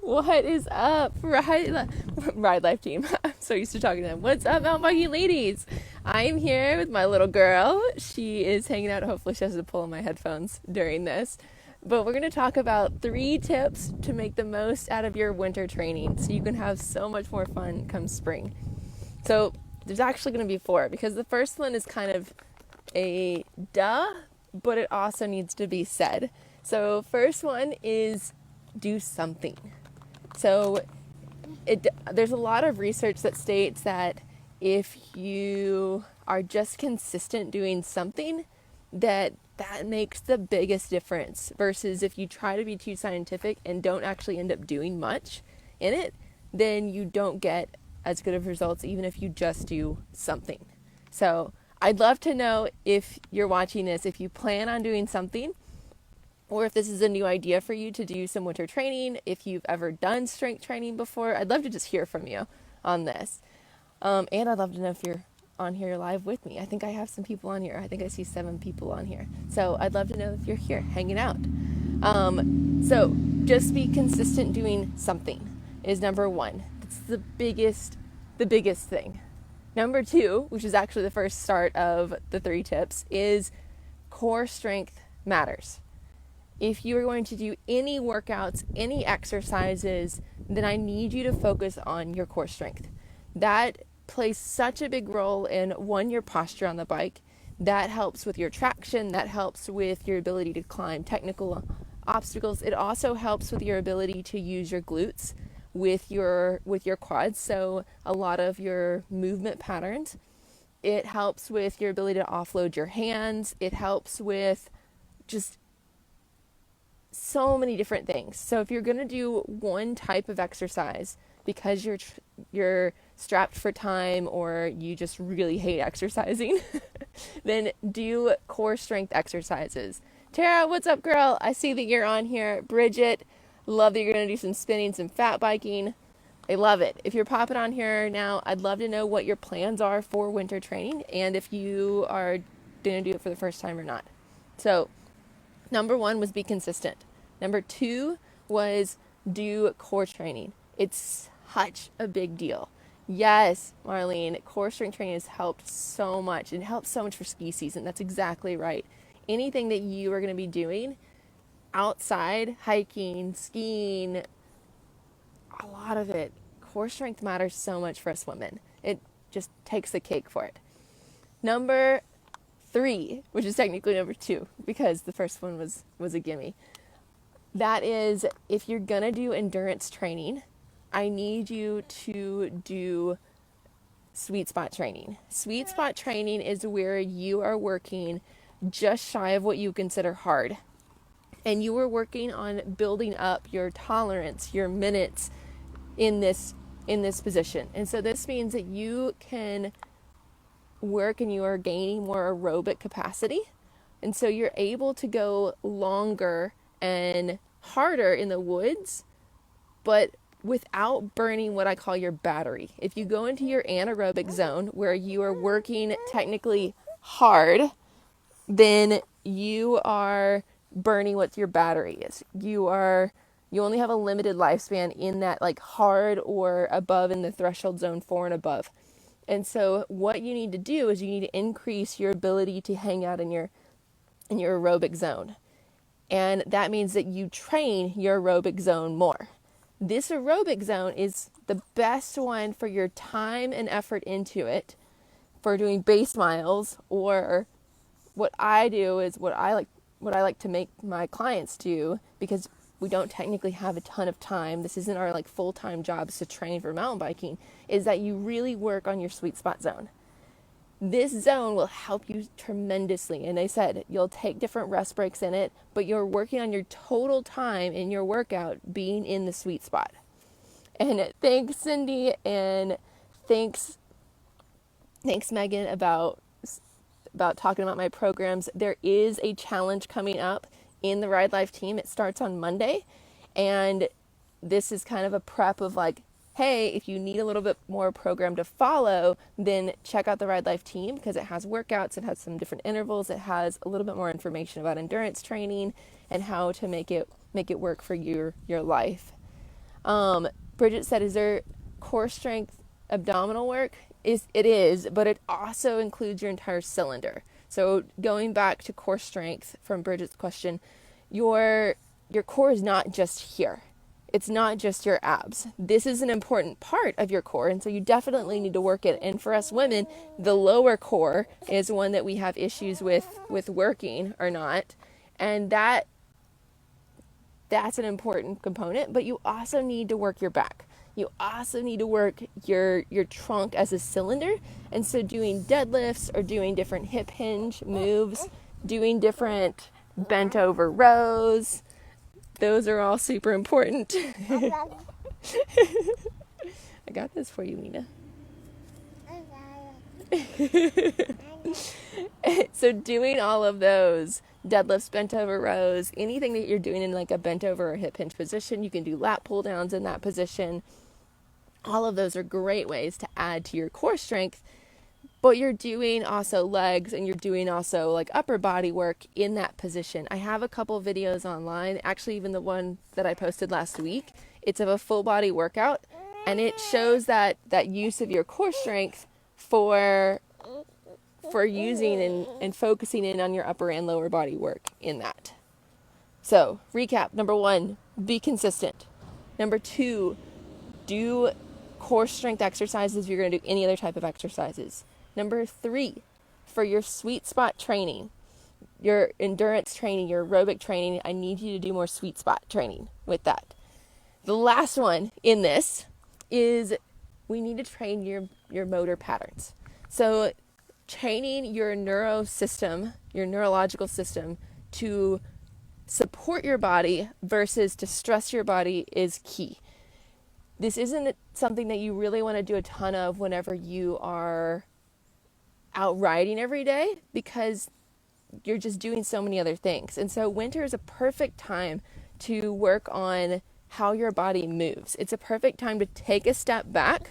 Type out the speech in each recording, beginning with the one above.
What is up, Ride Life team? I'm so used to talking to them. What's up, mountain biking ladies? I am here with my little girl. She is hanging out. Hopefully she doesn't pull on my headphones during this. But we're going to talk about 3 tips to make the most out of your winter training so you can have so much more fun come spring. So there's actually going to be 4 because the first one is kind of a duh, but it also needs to be said. So first one is do something. So there's a lot of research that states that if you are just consistent doing something, that makes the biggest difference versus if you try to be too scientific and don't actually end up doing much in it, then you don't get as good of results even if you just do something. So I'd love to know, if you're watching this, if you plan on doing something, or if this is a new idea for you to do some winter training, if you've ever done strength training before. I'd love to just hear from you on this. And I'd love to know if you're on here live with me. I think I have some people on here. I think I see 7 people on here. So I'd love to know if you're here hanging out. So just be consistent doing something is number 1. That's the biggest thing. Number 2, which is actually the first start of the 3 tips, is core strength matters. If you are going to do any workouts, any exercises, then I need you to focus on your core strength. That plays such a big role in, 1, your posture on the bike. That helps with your traction. That helps with your ability to climb technical obstacles. It also helps with your ability to use your glutes with your quads. So a lot of your movement patterns. It helps with your ability to offload your hands. It helps with just so many different things. So if you're going to do one type of exercise because you're strapped for time or you just really hate exercising, then do core strength exercises. Tara, what's up, girl? I see that you're on here. Bridget, love that you're going to do some spinning, some fat biking. I love it. If you're popping on here now, I'd love to know what your plans are for winter training and if you are going to do it for the first time or not. So number 1 was be consistent. Number 2 was do core training. It's such a big deal. Yes, Marlene, core strength training has helped so much. It helps so much for ski season. That's exactly right. Anything that you are going to be doing outside, hiking, skiing, a lot of it, core strength matters so much for us women. It just takes the cake for it. Number 3, which is technically number 2 because the first one was a gimme. That is, if you're gonna do endurance training, I need you to do sweet spot training. Sweet spot training is where you are working just shy of what you consider hard. And you are working on building up your tolerance, your minutes in this position. And so this means that you can work and you are gaining more aerobic capacity. And so you're able to go longer and harder in the woods, but without burning what I call your battery. If you go into your anaerobic zone where you are working technically hard, then you are burning what your battery is. You only have a limited lifespan in that like hard or above in the threshold zone 4 and above. And so what you need to do is you need to increase your ability to hang out in your aerobic zone. And that means that you train your aerobic zone more. This aerobic zone is the best one for your time and effort into it for doing base miles, or what I do is what I like to make my clients do, because we don't technically have a ton of time. This isn't our like full-time jobs to train for mountain biking, is that you really work on your sweet spot zone. This zone will help you tremendously. And they said you'll take different rest breaks in it, but you're working on your total time in your workout being in the sweet spot. And thanks, Cindy, and thanks Megan about talking about my programs. There is a challenge coming up in the Ride Life team. It starts on Monday, and this is kind of a prep of like, hey, if you need a little bit more program to follow, then check out the Ride Life team because it has workouts, it has some different intervals, it has a little bit more information about endurance training and how to make it work for your life. Bridget said, is there core strength abdominal work? It is, but it also includes your entire cylinder. So going back to core strength from Bridget's question, your core is not just here. It's not just your abs. This is an important part of your core, and so you definitely need to work it. And for us women, the lower core is one that we have issues with working or not. And that's an important component, but you also need to work your back. You also need to work your trunk as a cylinder. And so doing deadlifts or doing different hip hinge moves, doing different bent over rows, those are all super important. I got this for you, Mina. So doing all of those deadlifts, bent over rows, anything that you're doing in like a bent over or hip hinge position, you can do lat pull downs in that position. All of those are great ways to add to your core strength, but you're doing also legs and you're doing also like upper body work in that position. I have a couple videos online, actually even the one that I posted last week. It's of a full body workout, and it shows that use of your core strength for using and focusing in on your upper and lower body work in that. So recap, number 1, be consistent. Number 2, do core strength exercises if you're going to do any other type of exercises. Number 3, for your sweet spot training, your endurance training, your aerobic training, I need you to do more sweet spot training with that. The last one in this is we need to train your motor patterns. So training your neurological system to support your body versus to stress your body is key. This isn't something that you really want to do a ton of whenever you are out riding every day, because you're just doing so many other things. And so winter is a perfect time to work on how your body moves. It's a perfect time to take a step back,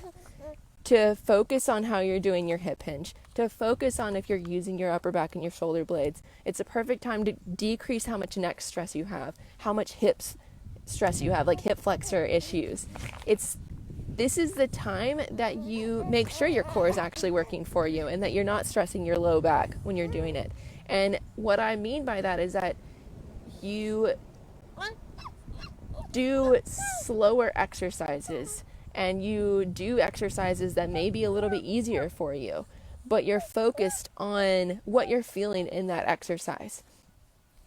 to focus on how you're doing your hip hinge, to focus on if you're using your upper back and your shoulder blades. It's a perfect time to decrease how much neck stress you have, how much hips stress you have, like hip flexor issues. This is the time that you make sure your core is actually working for you and that you're not stressing your low back when you're doing it. And what I mean by that is that you do slower exercises and you do exercises that may be a little bit easier for you, but you're focused on what you're feeling in that exercise.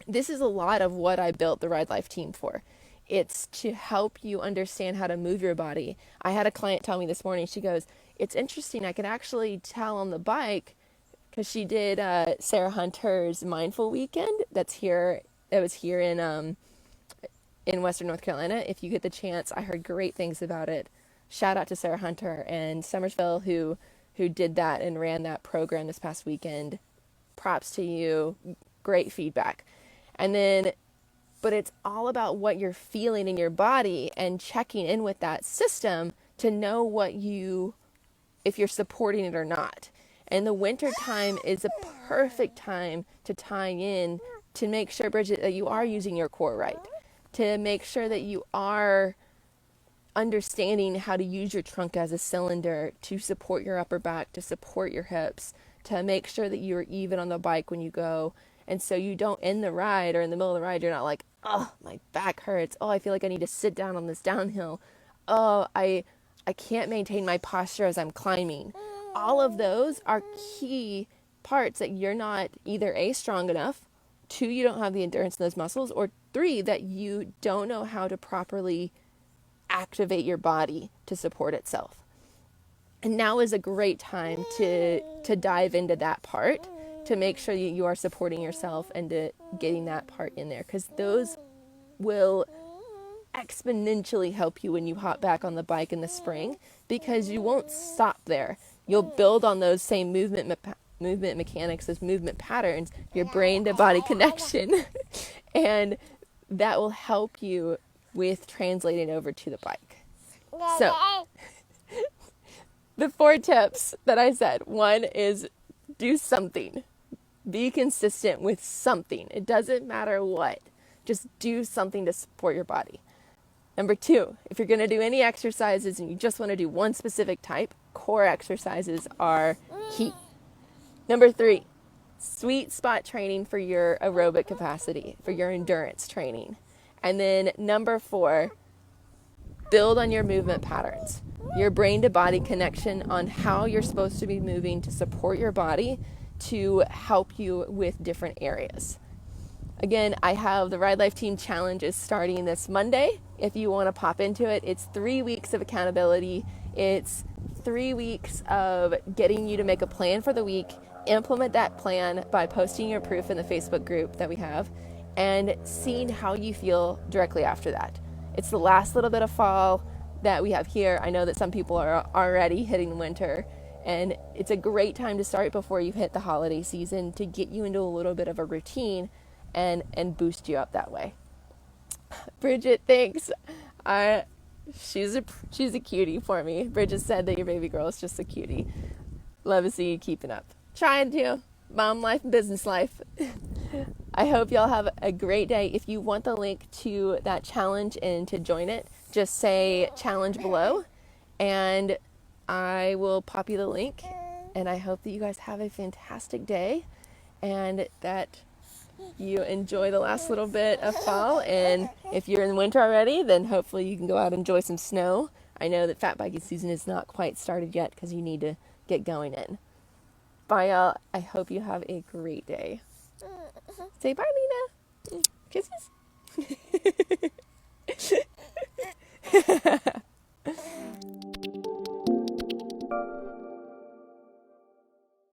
This is a lot of what I built the Ride Life team for. It's to help you understand how to move your body. I had a client tell me this morning, she goes, it's interesting, I can actually tell on the bike, because she did Sarah Hunter's Mindful Weekend that was here in Western North Carolina. If you get the chance, I heard great things about it. Shout out to Sarah Hunter and Somersville who did that and ran that program this past weekend. Props to you. Great feedback. But it's all about what you're feeling in your body and checking in with that system to know if you're supporting it or not. And the winter time is a perfect time to tie in to make sure, Bridget, that you are using your core right, to make sure that you are understanding how to use your trunk as a cylinder to support your upper back, to support your hips, to make sure that you're even on the bike when you go. And so you don't end the ride or in the middle of the ride, you're not like, oh, my back hurts. Oh, I feel like I need to sit down on this downhill. Oh, I can't maintain my posture as I'm climbing. All of those are key parts that you're not either A, strong enough, 2, you don't have the endurance in those muscles, or 3, that you don't know how to properly activate your body to support itself. And now is a great time to dive into that part, to make sure you are supporting yourself and to getting that part in there, because those will exponentially help you when you hop back on the bike in the spring, because you won't stop there. You'll build on those same movement mechanics, those movement patterns, your brain to body connection, and that will help you with translating over to the bike. So the 4 tips that I said, 1 is do something. Be consistent with something. It doesn't matter what. Just do something to support your body. Number 2, if you're going to do any exercises and you just want to do one specific type, core exercises are key. Number 3, sweet spot training for your aerobic capacity, for your endurance training. And then number 4, build on your movement patterns, your brain to body connection on how you're supposed to be moving to support your body to help you with different areas. Again, I have the Ride Life Team Challenge is starting this Monday. If you want to pop into it, it's 3 weeks of accountability. It's 3 weeks of getting you to make a plan for the week, implement that plan by posting your proof in the Facebook group that we have, and seeing how you feel directly after that. It's the last little bit of fall that we have here. I know that some people are already hitting winter, and it's a great time to start before you hit the holiday season to get you into a little bit of a routine and boost you up that way. Bridget, thanks. She's a cutie for me. Bridget said that your baby girl is just a cutie. Love to see you keeping up. Trying to. Mom life and business life. I hope y'all have a great day. If you want the link to that challenge and to join it, just say challenge below and I will pop you the link. And I hope that you guys have a fantastic day and that you enjoy the last little bit of fall. And if you're in winter already, then hopefully you can go out and enjoy some snow. I know that fat biking season is not quite started yet because you need to get going in. Bye, y'all. I hope you have a great day. Say bye, Lena. Kisses.